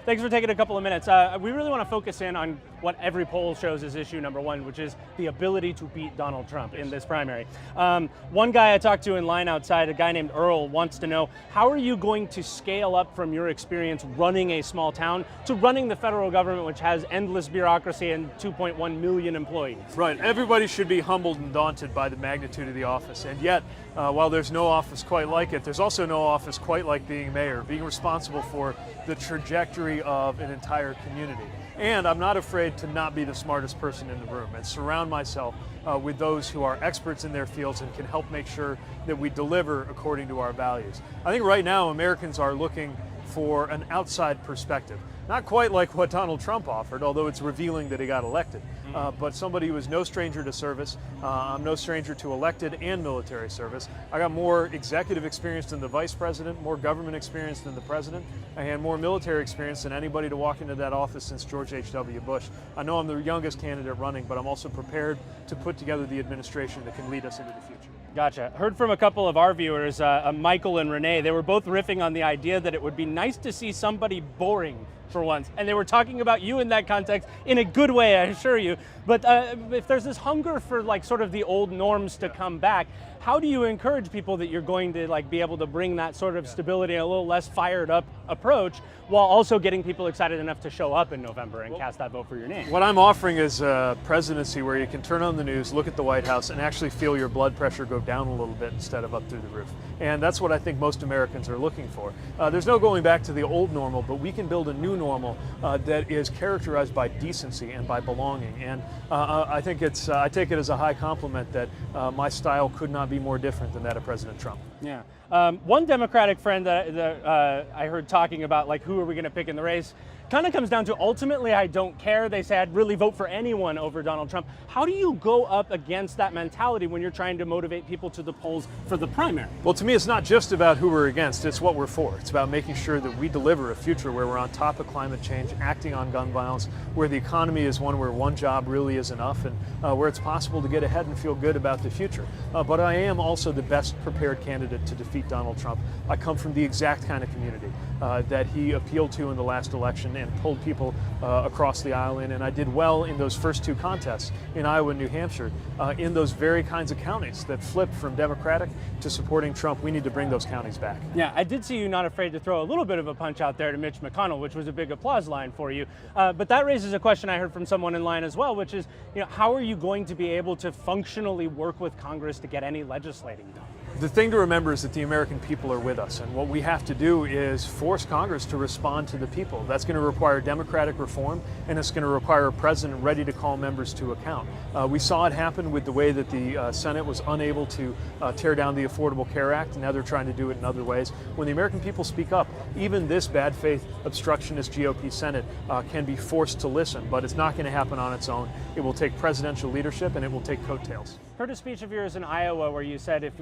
Thanks for taking a couple of minutes. We really want to focus in on what every poll shows is issue number one, which is the ability to beat Donald Trump in this primary. One guy I talked to in line outside, a guy named Earl, wants to know, how are you going to scale up from your experience running a small town to running the federal government, which has endless bureaucracy and 2.1 million employees? Right. Everybody should be humbled and daunted by the magnitude of the office. And yet, while there's no office quite like it, there's also no office quite like being mayor, being responsible for the trajectory of an entire community. And I'm not afraid to not be the smartest person in the room and surround myself with those who are experts in their fields and can help make sure that we deliver according to our values. I think right now Americans are looking for an outside perspective. Not quite like what Donald Trump offered, although it's revealing that he got elected. But somebody who is no stranger to service. I'm no stranger to elected and military service. I got more executive experience than the vice president, more government experience than the president, and more military experience than anybody to walk into that office since George H.W. Bush. I know I'm the youngest candidate running, but I'm also prepared to put together the administration that can lead us into the future. Gotcha. Heard from a couple of our viewers, Michael and Renee. They were both riffing on the idea that it would be nice to see somebody boring for once. And they were talking about you in that context in a good way, I assure you. But if there's this hunger for like sort of the old norms to come back, how do you encourage people that you're going to like be able to bring that sort of stability and a little less fired up approach while also getting people excited enough to show up in November and cast that vote for your name? What I'm offering is a presidency where you can turn on the news, look at the White House, and actually feel your blood pressure go down a little bit instead of up through the roof. And that's what I think most Americans are looking for. There's no going back to the old normal, but we can build a new normal that is characterized by decency and by belonging. And I think I take it as a high compliment that my style could not be more different than that of President Trump. Yeah. One Democratic friend that I heard talking about, like, who are we going to pick in the race, kind of comes down to ultimately I don't care. They say I'd really vote for anyone over Donald Trump. How do you go up against that mentality when you're trying to motivate people to the polls for the primary? Well, to me, it's not just about who we're against, it's what we're for. It's about making sure that we deliver a future where we're on top of climate change, acting on gun violence, where the economy is one where one job really is enough, and where it's possible to get ahead and feel good about the future. But I am also the best prepared candidate to defeat Donald Trump. I come from the exact kind of community that he appealed to in the last election and pulled people across the aisle in, and I did well in those first two contests in Iowa and New Hampshire in those very kinds of counties that flipped from Democratic to supporting Trump. We need to bring those counties back. Yeah, I did see you not afraid to throw a little bit of a punch out there to Mitch McConnell, which was a big applause line for you. But that raises a question I heard from someone in line as well, which is, how are you going to be able to functionally work with Congress to get any legislating done? The thing to remember is that the American people are with us, and what we have to do is force Congress to respond to the people. That's going to require democratic reform, and it's going to require a president ready to call members to account. We saw it happen with the way that the Senate was unable to tear down the Affordable Care Act, and now they're trying to do it in other ways. When the American people speak up, even this bad faith obstructionist GOP Senate can be forced to listen, but it's not going to happen on its own. It will take presidential leadership, and it will take coattails. Heard a speech of yours in Iowa where you said if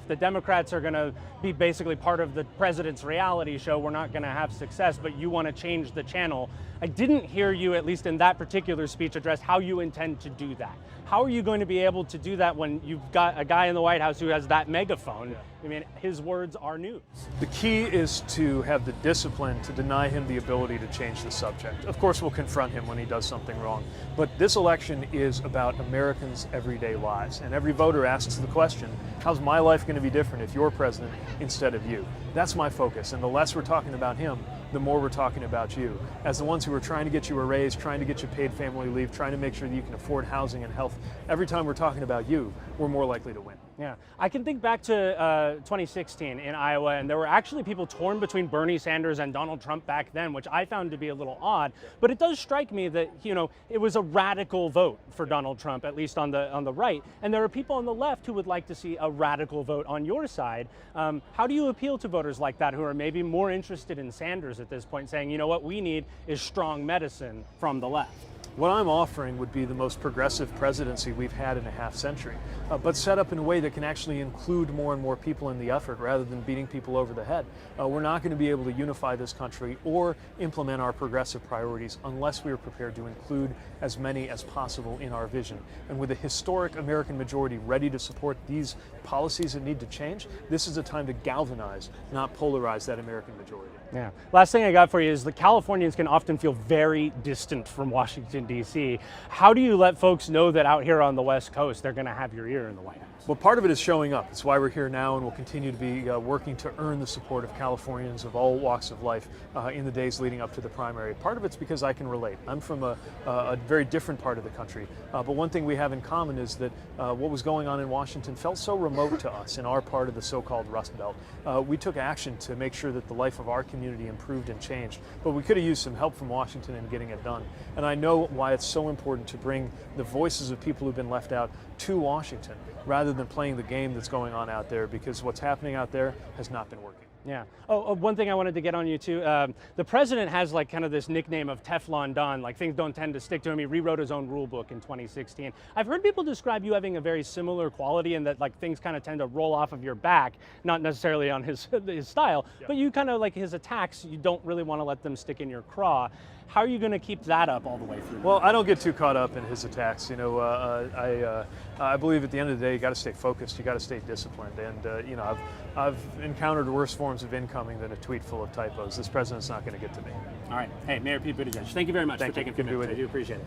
the Democrats are going to be basically part of the president's reality show, we're not going to have success, but you want to change the channel. I didn't hear you, at least in that particular speech, address how you intend to do that. How are you going to be able to do that when you've got a guy in the White House who has that megaphone? I mean, his words are news. The key is to have the discipline to deny him the ability to change the subject. Of course, we'll confront him when he does something wrong, but this election is about Americans' everyday lives, and every voter asks the question, how's my life going to be different if you're president instead of you? That's my focus, and the less we're talking about him, the more we're talking about you. As the ones who are trying to get you a raise, trying to get you paid family leave, trying to make sure that you can afford housing and health, every time we're talking about you, we're more likely to win. Yeah, I can think back to 2016 in Iowa, and there were actually people torn between Bernie Sanders and Donald Trump back then, which I found to be a little odd. But it does strike me that, it was a radical vote for Donald Trump, at least on the right. And there are people on the left who would like to see a radical vote on your side. How do you appeal to voters like that who are maybe more interested in Sanders at this point, saying, what we need is strong medicine from the left? What I'm offering would be the most progressive presidency we've had in a half century, but set up in a way that can actually include more and more people in the effort rather than beating people over the head. We're not going to be able to unify this country or implement our progressive priorities unless we are prepared to include as many as possible in our vision. And with a historic American majority ready to support these policies that need to change, this is a time to galvanize, not polarize that American majority. Yeah. Last thing I got for you is the Californians can often feel very distant from Washington, D.C. How do you let folks know that out here on the West Coast they're going to have your ear in the White House? Well, part of it is showing up. It's why we're here now, and we'll continue to be working to earn the support of Californians of all walks of life in the days leading up to the primary. Part of it's because I can relate. I'm from a very different part of the country, but one thing we have in common is that what was going on in Washington felt so remote to us in our part of the so-called Rust Belt. We took action to make sure that the life of our community improved and changed, but we could have used some help from Washington in getting it done. And I know why it's so important to bring the voices of people who've been left out to Washington rather than playing the game that's going on out there, because what's happening out there has not been working. Yeah. Oh, one thing I wanted to get on you too. The president has like kind of this nickname of Teflon Don, like things don't tend to stick to him. He rewrote his own rule book in 2016. I've heard people describe you having a very similar quality in that like things kind of tend to roll off of your back, not necessarily on his style, yeah. But you kind of like his attacks, you don't really want to let them stick in your craw. How are you going to keep that up all the way through? Well, I don't get too caught up in his attacks. You know, I believe at the end of the day, you got to stay focused. You got to stay disciplined. And you know, I've encountered worse forms of incoming than a tweet full of typos. This president's not going to get to me. All right. Hey, Mayor Pete Buttigieg, thank you very much for taking a few minutes. I do appreciate it.